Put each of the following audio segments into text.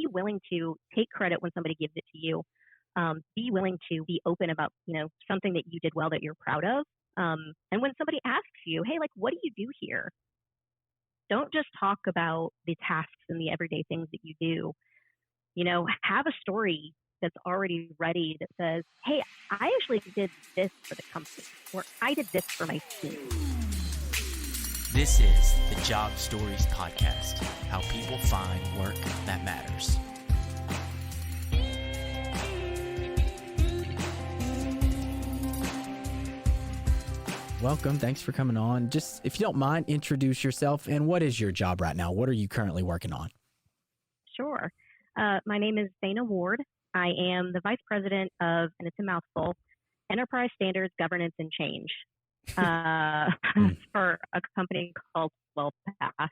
be willing to take credit when somebody gives it to you. Be willing to be open about, something that you did well that you're proud of. And when somebody asks you, hey, like, what do you do here? Don't just talk about the tasks and the everyday things that you do. Have a story that's already ready that says, hey, I actually did this for the company, or I did this for my team. This is the Job Stories Podcast, how people find work that matters. Welcome. Thanks for coming on. Just, if you don't mind, introduce yourself and what is your job right now? What are you currently working on? Sure. My name is Dana Ward. I am the Vice President of, and it's a mouthful, Enterprise Standards, Governance, and Change for a company called Wellpath.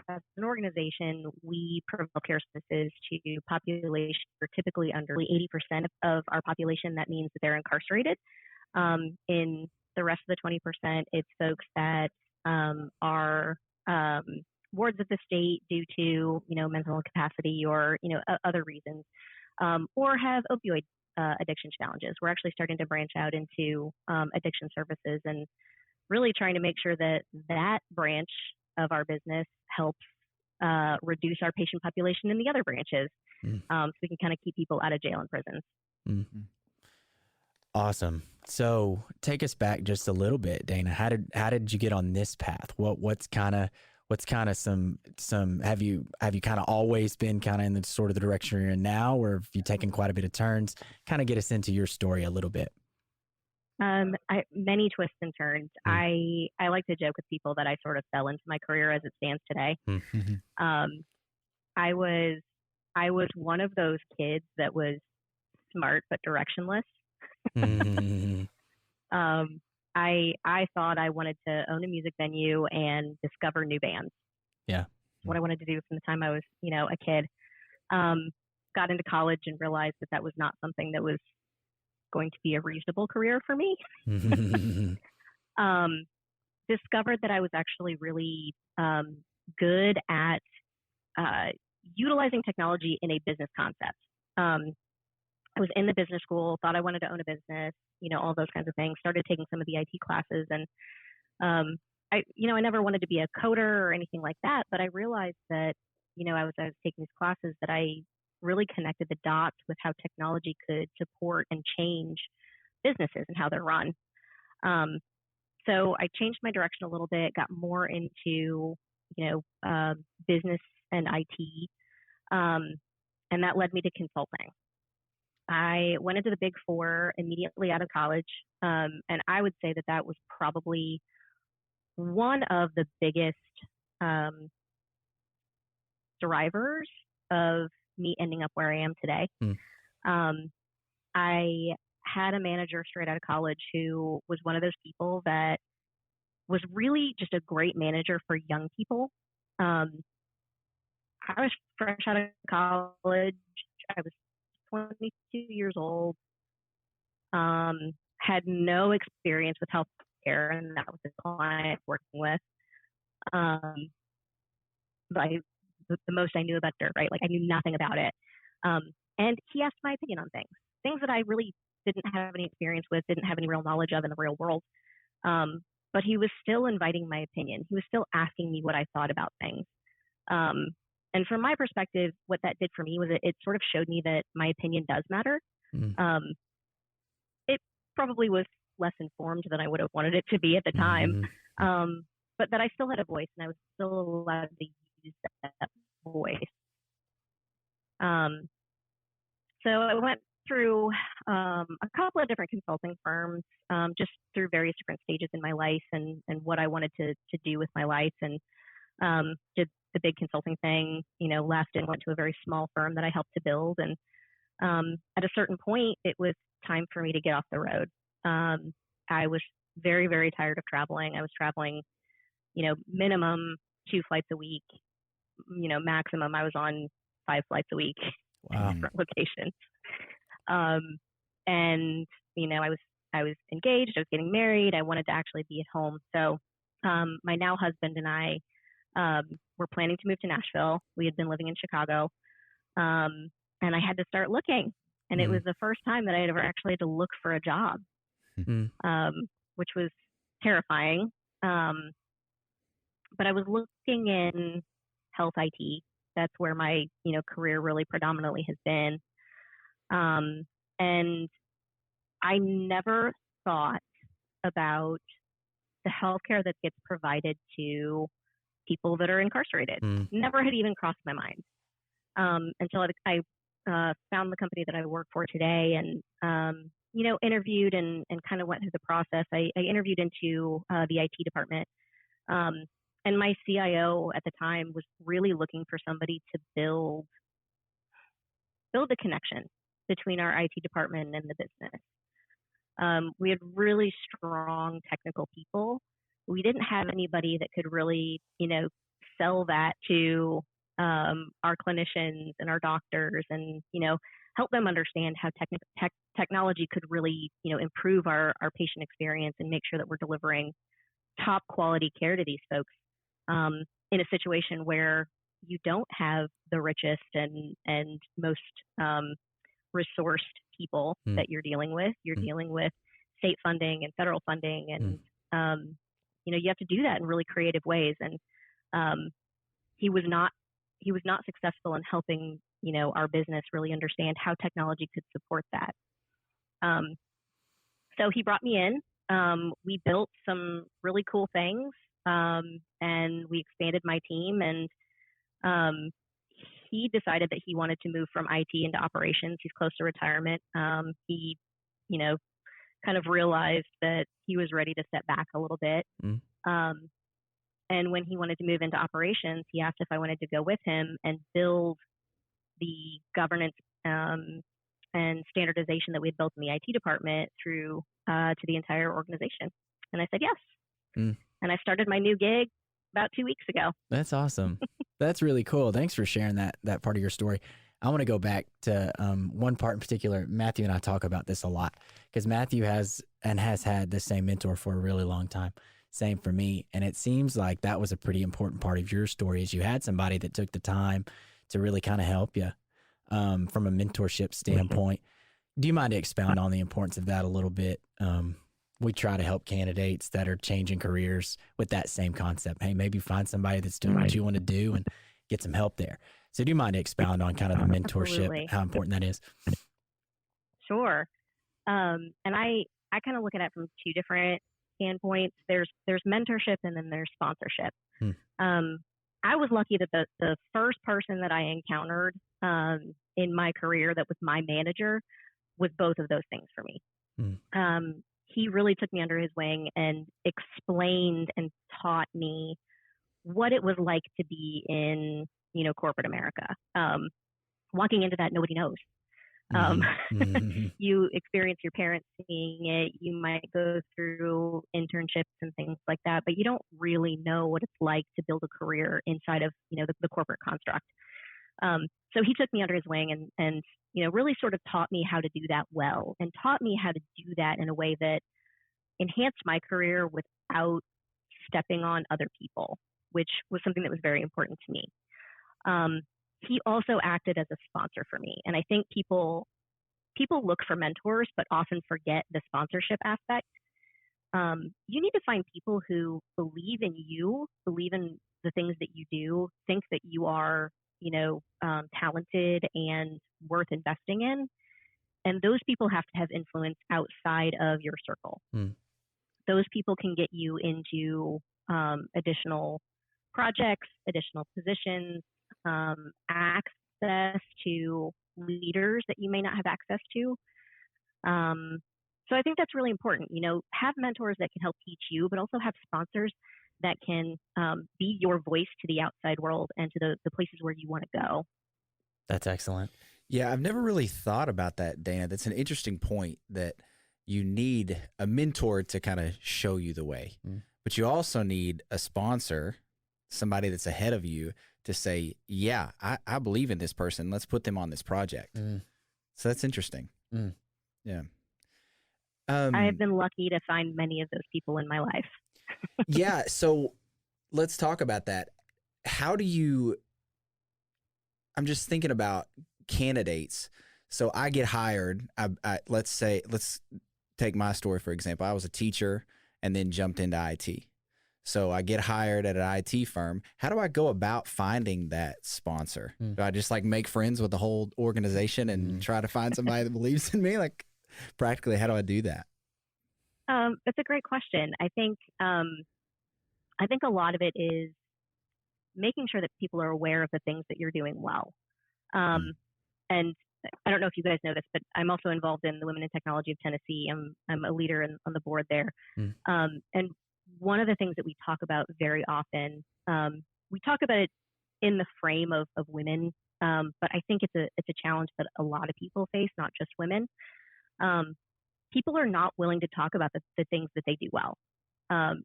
As an organization, we provide healthcare services to population who are typically under 80% of our population. That means that they're incarcerated. In the rest of the 20%, it's folks that are wards of the state due to, mental incapacity or, other reasons, or have opioid addiction challenges. We're actually starting to branch out into addiction services and really trying to make sure that that branch of our business helps reduce our patient population in the other branches, so we can kind of keep people out of jail and prisons. Mm-hmm. Awesome. So take us back just a little bit, Dana. How did you get on this path? What's kind of some have you kind of always been kind of in the sort of the direction you're in now, or have you taken quite a bit of turns? Kind of get us into your story a little bit. Many twists and turns. I like to joke with people that I sort of fell into my career as it stands today. I was one of those kids that was smart but directionless. I thought I wanted to own a music venue and discover new bands. Yeah. What I wanted to do from the time I was, a kid. Got into college and realized that was not something that was going to be a reasonable career for me. Discovered that I was actually really good at utilizing technology in a business concept. I was in the business school, thought I wanted to own a business, all those kinds of things. Started taking some of the IT classes, and I never wanted to be a coder or anything like that. But I realized that, I was taking these classes that I really connected the dots with how technology could support and change businesses and how they're run. So I changed my direction a little bit, got more into, business and IT, and that led me to consulting. I went into the Big Four immediately out of college, and I would say that was probably one of the biggest drivers of me ending up where I am today. I had a manager straight out of college who was one of those people that was really just a great manager for young people. I was fresh out of college. I was 22 years old, had no experience with healthcare, and that was the client working with. But the most I knew about dirt, right? Like I knew nothing about it. And he asked my opinion on things that I really didn't have any experience with, didn't have any real knowledge of in the real world. But he was still inviting my opinion. He was still asking me what I thought about things. And from my perspective, what that did for me was it sort of showed me that my opinion does matter. It probably was less informed than I would have wanted it to be at the time, but that I still had a voice and I was still allowed to use that voice. So I went through a couple of different consulting firms, just through various different stages in my life and what I wanted to do with my life, and did the big consulting thing, left and went to a very small firm that I helped to build. And at a certain point, it was time for me to get off the road. I was very, very tired of traveling. I was traveling, minimum 2 flights a week, maximum I was on 5 flights a week. Wow. Different locations. And, I was engaged, I was getting married. I wanted to actually be at home. So, my now husband and I, were planning to move to Nashville. We had been living in Chicago, and I had to start looking. And it was the first time that I had ever actually had to look for a job, which was terrifying. But I was looking in health IT. That's where my career really predominantly has been. And I never thought about the healthcare that gets provided to people that are incarcerated. Never had even crossed my mind until I found the company that I work for today, and interviewed and kind of went through the process. I interviewed into the IT department, and my CIO at the time was really looking for somebody to build a connection between our IT department and the business. We had really strong technical people. We didn't have anybody that could really, sell that to our clinicians and our doctors, and help them understand how technology could really, improve our patient experience and make sure that we're delivering top quality care to these folks in a situation where you don't have the richest and most resourced people that you're dealing with. You're dealing with state funding and federal funding, and you have to do that in really creative ways. And he was not successful in helping our business really understand how technology could support that. So he brought me in. We built some really cool things, and we expanded my team. And he decided that he wanted to move from IT into operations. He's close to retirement. He, kind of realized that he was ready to step back a little bit. And when he wanted to move into operations, he asked if I wanted to go with him and build the governance and standardization that we had built in the IT department through to the entire organization. And I said yes. And I started my new gig about 2 weeks ago. That's awesome. That's really cool. Thanks for sharing that part of your story. I want to go back to one part in particular. Matthew and I talk about this a lot because Matthew has had the same mentor for a really long time. Same for me. And it seems like that was a pretty important part of your story, is you had somebody that took the time to really kind of help you from a mentorship standpoint. Do you mind to expound on the importance of that a little bit? We try to help candidates that are changing careers with that same concept. Hey, maybe find somebody that's doing what you want to do and get some help there. So do you mind to expound on kind of the mentorship, Absolutely. how important that is? Sure. And I kind of look at it from two different standpoints. There's mentorship, and then there's sponsorship. I was lucky that the first person that I encountered in my career that was my manager was both of those things for me. He really took me under his wing and explained and taught me what it was like to be in, corporate America. Walking into that, nobody knows. You experience your parents seeing it. You might go through internships and things like that, but you don't really know what it's like to build a career inside of, the corporate construct. So he took me under his wing and really sort of taught me how to do that well, and taught me how to do that in a way that enhanced my career without stepping on other people, which was something that was very important to me. He also acted as a sponsor for me. And I think people look for mentors, but often forget the sponsorship aspect. You need to find people who believe in you, believe in the things that you do, think that you are, talented and worth investing in. And those people have to have influence outside of your circle. Those people can get you into additional projects, additional positions, access to leaders that you may not have access to. So I think that's really important. Have mentors that can help teach you, but also have sponsors that can be your voice to the outside world and to the places where you want to go. That's excellent. Yeah, I've never really thought about that, Dana. That's an interesting point, that you need a mentor to kind of show you the way, but you also need a sponsor, somebody that's ahead of you, to say, yeah, I believe in this person. Let's put them on this project. So that's interesting. Yeah. I have been lucky to find many of those people in my life. Yeah. So let's talk about that. how do you, I'm just thinking about candidates. So I get hired. Let's take my story, for example. I was a teacher and then jumped into IT. So I get hired at an IT firm. How do I go about finding that sponsor? Do I just like make friends with the whole organization and try to find somebody that believes in me? Like practically, how do I do that? That's a great question. I think a lot of it is making sure that people are aware of the things that you're doing well. And I don't know if you guys know this, but I'm also involved in the Women in Technology of Tennessee. I'm a leader on the board there. And one of the things that we talk about very often, we talk about it in the frame of women, but I think it's a challenge that a lot of people face, not just women. People are not willing to talk about the things that they do well.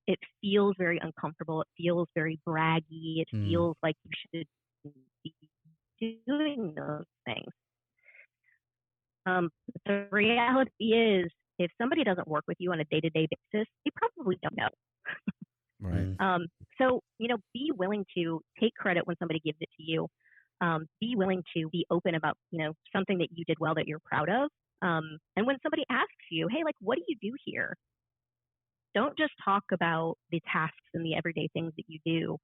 It feels very uncomfortable. It feels very braggy. It feels like you should be doing those things. The reality is, if somebody doesn't work with you on a day-to-day basis, they probably don't know. Right. So, be willing to take credit when somebody gives it to you. Be willing to be open about, something that you did well that you're proud of. And when somebody asks you, hey, like, what do you do here? Don't just talk about the tasks and the everyday things that you do.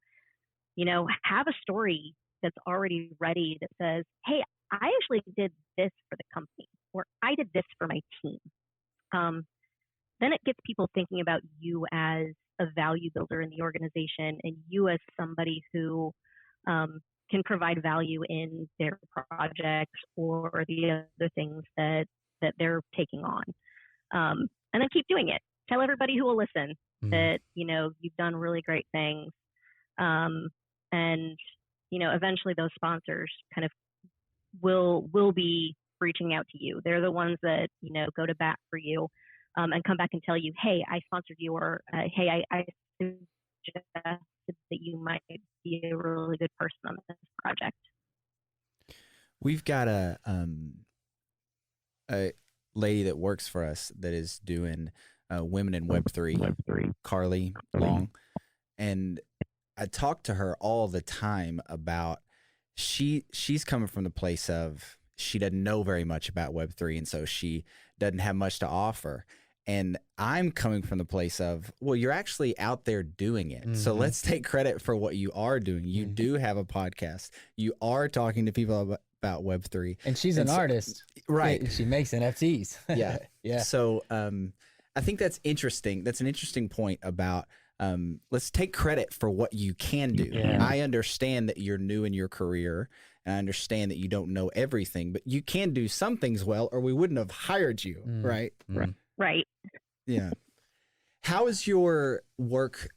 Have a story that's already ready that says, hey, I actually did this for the company, or I did this for my team. Then it gets people thinking about you as a value builder in the organization, and you as somebody who can provide value in their projects or the other things that they're taking on. And then keep doing it. Tell everybody who will listen that, you've done really great things. And, eventually those sponsors kind of will be reaching out to you. They're the ones that, go to bat for you, and come back and tell you, hey, I sponsored you, or hey, I suggested that you might be a really good person on this project. We've got a lady that works for us that is doing Women in Web3, Carly Long. And I talk to her all the time about she's coming from the place of she doesn't know very much about Web3, and so she doesn't have much to offer. And I'm coming from the place of, well, you're actually out there doing it. So let's take credit for what you are doing. You do have a podcast. You are talking to people about Web3. And she's an artist. Right. She makes NFTs. Yeah. Yeah. So I think that's interesting. That's an interesting point about let's take credit for what you can do. Yeah. I understand that you're new in your career, and I understand that you don't know everything, but you can do some things well, or we wouldn't have hired you, right? Right. Yeah. How is your work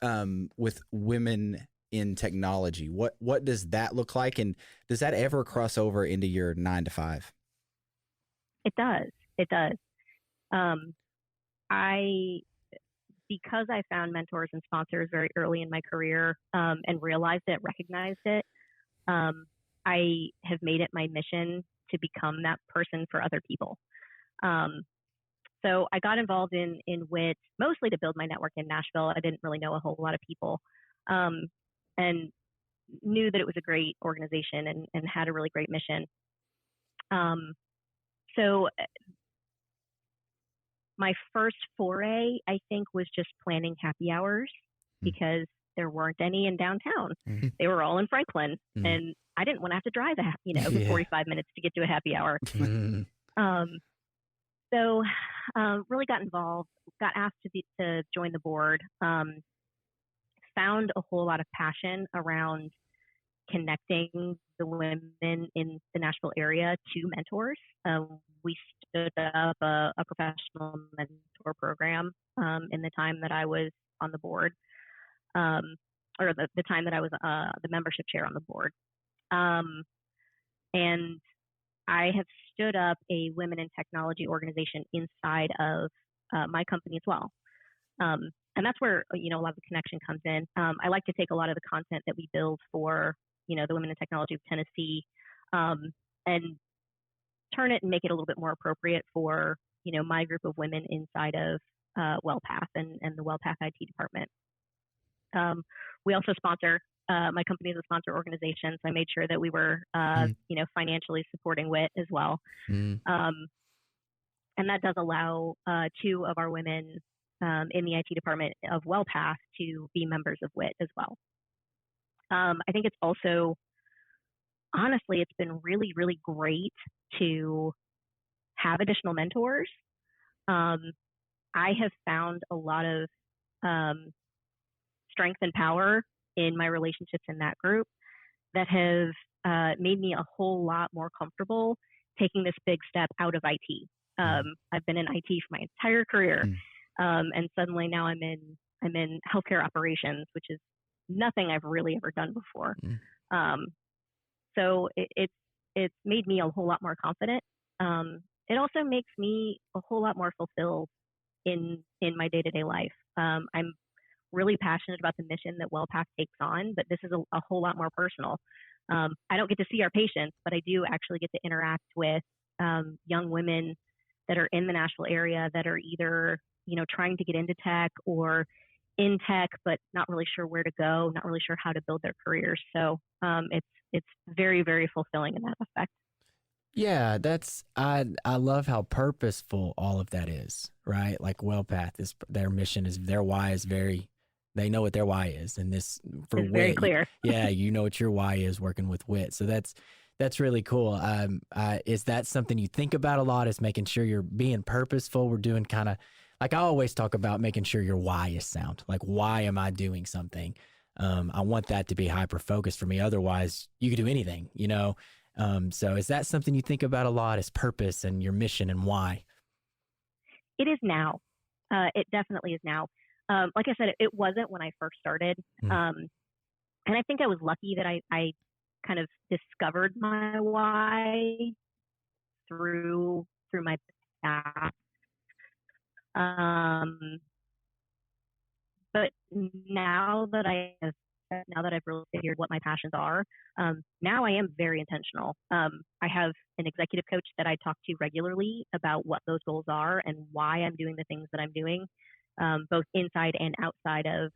with women in technology? What does that look like, and does that ever cross over into your 9 to 5? It does. Because I found mentors and sponsors very early in my career, and recognized it, I have made it my mission to become that person for other people. So I got involved in WIT mostly to build my network in Nashville. I didn't really know a whole lot of people, and knew that it was a great organization and had a really great mission. So my first foray, I think, was just planning happy hours, because there weren't any in downtown. They were all in Franklin, and I didn't want to have to drive 45 minutes to get to a happy hour. So really got involved, got asked to join the board, found a whole lot of passion around connecting the women in the Nashville area to mentors. We stood up a professional mentor program in the time that I was on the board, or the time that I was the membership chair on the board. And I have stood up a women in technology organization inside of my company as well. And that's where, a lot of the connection comes in. I like to take a lot of the content that we build for, the Women in Technology of Tennessee, and turn it and make it a little bit more appropriate for, my group of women inside of Wellpath and the Wellpath IT department. We also sponsor my company is a sponsor organization, so I made sure that we were, financially supporting WIT as well. Mm. And that does allow 2 of our women in the IT department of Wellpath to be members of WIT as well. I think it's also, honestly, it's been really, really great to have additional mentors. I have found a lot of strength and power in my relationships in that group that have made me a whole lot more comfortable taking this big step out of IT. I've been in IT for my entire career, and suddenly now I'm in healthcare operations, which is nothing I've really ever done before. So it's made me a whole lot more confident. It also makes me a whole lot more fulfilled in my day-to-day life. I'm really passionate about the mission that Wellpath takes on, but this is a whole lot more personal. I don't get to see our patients, but I do actually get to interact with young women that are in the Nashville area that are either, trying to get into tech or in tech, but not really sure where to go, not really sure how to build their careers. So it's very, very fulfilling in that aspect. Yeah, I love how purposeful all of that is, right? Like Wellpath is, their mission is, their why is they know what their why is, and this for it's WIT, very clear. Yeah, you know what your why is working with WIT. So that's really cool. Is that something you think about a lot? Is making sure you're being purposeful? We're doing kind of like I always talk about making sure your why is sound. Like, why am I doing something? I want that to be hyper focused for me. Otherwise, you could do anything, So is that something you think about a lot? Is purpose and your mission and why? It is now. It definitely is now. Like I said, it wasn't when I first started. And I think I was lucky that I kind of discovered my why through my path. But now that I've really figured what my passions are, now I am very intentional. I have an executive coach that I talk to regularly about what those goals are and why I'm doing the things that I'm doing, both inside and outside of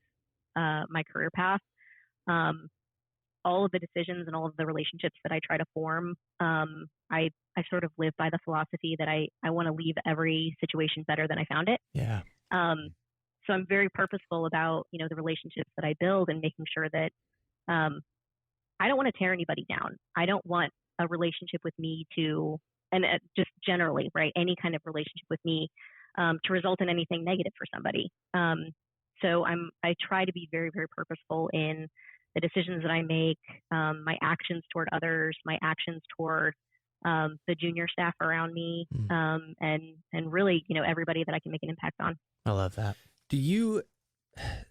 my career path. All of the decisions and all of the relationships that I try to form, I sort of live by the philosophy that I want to leave every situation better than I found it. Yeah. So I'm very purposeful about, the relationships that I build and making sure that I don't want to tear anybody down. I don't want a relationship with me and just generally, right, any kind of relationship with me to result in anything negative for somebody. So I try to be very, very purposeful in the decisions that I make, my actions toward others, my actions toward the junior staff around me, and really, everybody that I can make an impact on. I love that.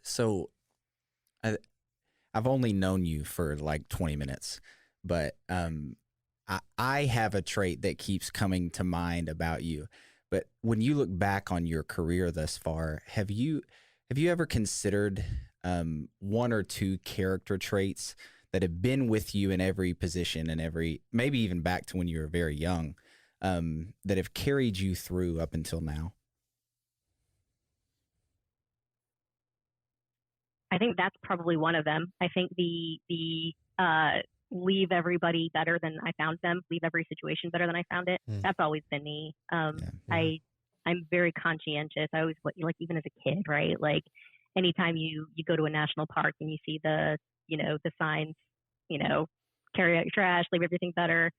So I've only known you for like 20 minutes, but I have a trait that keeps coming to mind about you. But when you look back on your career thus far, have you ever considered one or two character traits that have been with you in every position and maybe even back to when you were very young, that have carried you through up until now? I think that's probably one of them. I think the leave everybody better than I found them, leave every situation better than I found it. That's always been me. I'm very conscientious. I always, like, even as a kid, right? Like, anytime you go to a national park and you see the signs, carry out your trash, leave everything better.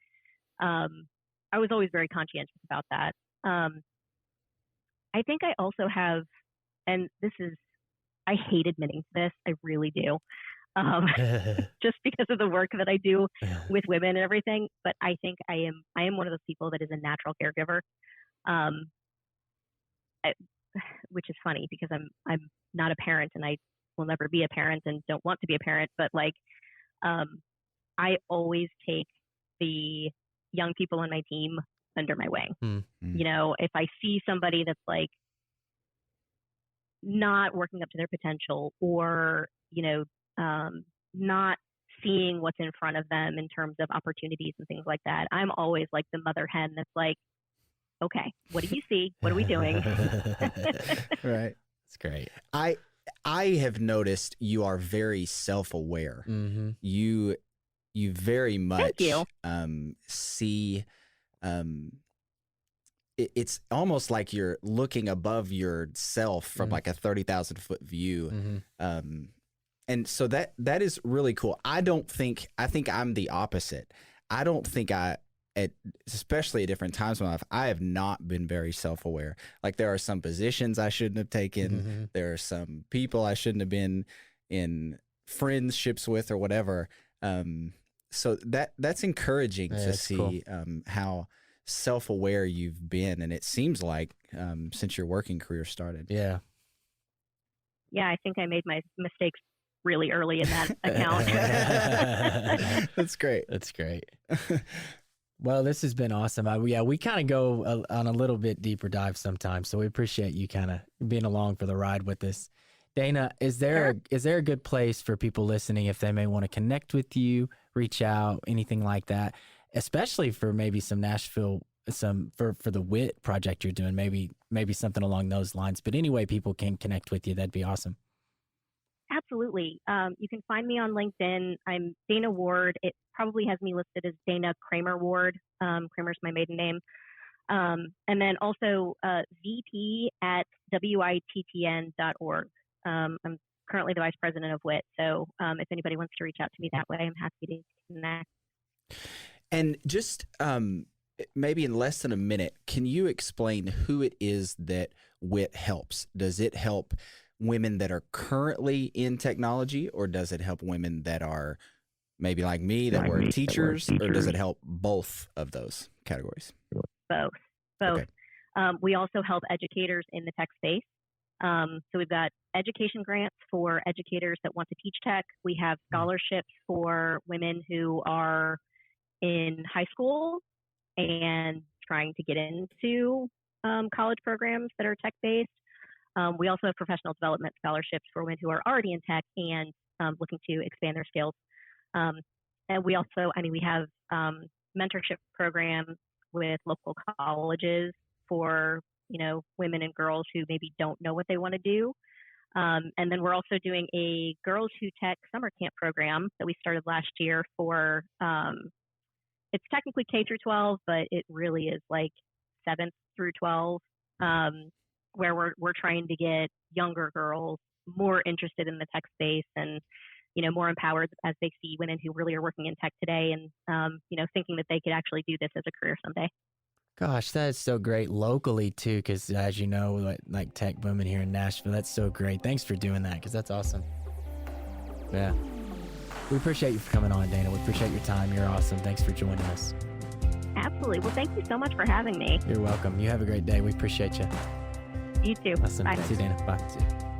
I was always very conscientious about that. I think I also have, and I hate admitting to this, I really do, just because of the work that I do with women and everything. But I think I am one of those people that is a natural caregiver, which is funny because I'm not a parent and I will never be a parent and don't want to be a parent. But I always take the young people on my team under my wing. If I see somebody that's like not working up to their potential or, not seeing what's in front of them in terms of opportunities and things like that, I'm always like the mother hen that's like, okay, what do you see? What are we doing? Right. It's great. I have noticed you are very self-aware. Mm-hmm. You very much you. see. It's almost like you're looking above yourself from like a 30,000 foot view. Mm-hmm. And so that is really cool. I think I'm the opposite. I don't think especially at different times in my life, I have not been very self-aware. Like there are some positions I shouldn't have taken. Mm-hmm. There are some people I shouldn't have been in friendships with or whatever. So that's encouraging to see how self-aware you've been. And it seems like since your working career started. Yeah. Yeah, I think I made my mistakes really early in that account. That's great. That's great. Well, this has been awesome. We kind of go on a little bit deeper dive sometimes, so we appreciate you kind of being along for the ride with us. Dana, is there a good place for people listening if they may want to connect with you, reach out, anything like that, especially for maybe some Nashville, for the WIT project you're doing, maybe something along those lines. But anyway, people can connect with you. That'd be awesome. Absolutely. You can find me on LinkedIn. I'm Dana Ward. It probably has me listed as Dana Kramer Ward. Kramer's my maiden name. And then also VP at wittn.org. I'm currently the vice president of WIT. So if anybody wants to reach out to me that way, I'm happy to connect. And just maybe in less than a minute, can you explain who it is that WIT helps? Does it help women that are currently in technology, or does it help women that are maybe like me that were teachers, or does it help both of those categories? Both. Okay. We also help educators in the tech space. So we've got education grants for educators that want to teach tech. We have scholarships for women who are in high school and trying to get into college programs that are tech-based. We also have professional development scholarships for women who are already in tech and looking to expand their skills. And we also, we have mentorship programs with local colleges for, women and girls who maybe don't know what they want to do. And then we're also doing a Girls Who Tech summer camp program that we started last year for, it's technically K through 12, but it really is like 7th through 12. Where we're trying to get younger girls more interested in the tech space and, more empowered as they see women who really are working in tech today and, thinking that they could actually do this as a career someday. Gosh, that is so great locally too, because as you know, like tech women here in Nashville, that's so great. Thanks for doing that, because that's awesome. Yeah. We appreciate you for coming on, Dana. We appreciate your time. You're awesome. Thanks for joining us. Absolutely. Well, thank you so much for having me. You're welcome. You have a great day. We appreciate you. You too. Awesome. Bye. See you, Dana. Bye. See you.